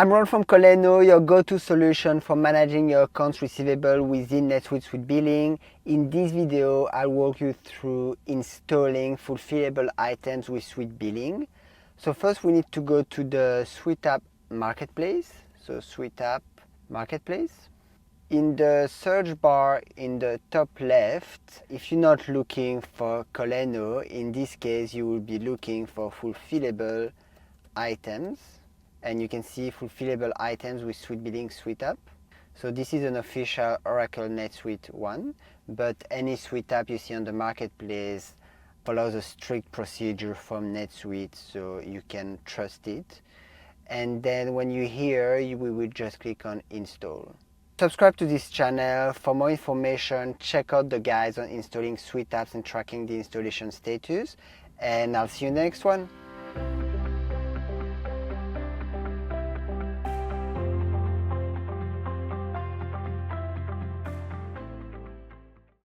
I'm Ron from Kolleno, your go-to solution for managing your accounts receivable within NetSuite SuiteBilling. In this video, I'll walk you through installing fulfillable items with SuiteBilling. So first we need to go to the SuiteApp Marketplace. So SuiteApp Marketplace. In the search bar in the top left, if you're not looking for Kolleno, in this case you will be looking for fulfillable items. And you can see fulfillable items with SuiteBilling SuiteApp. So this is an official Oracle NetSuite one, but any SuiteApp you see on the marketplace follows a strict procedure from NetSuite, so you can trust it. And then when you're here, we will just click on install. Subscribe to this channel. For more information, check out the guides on installing SuiteApps and tracking the installation status. And I'll see you in the next one.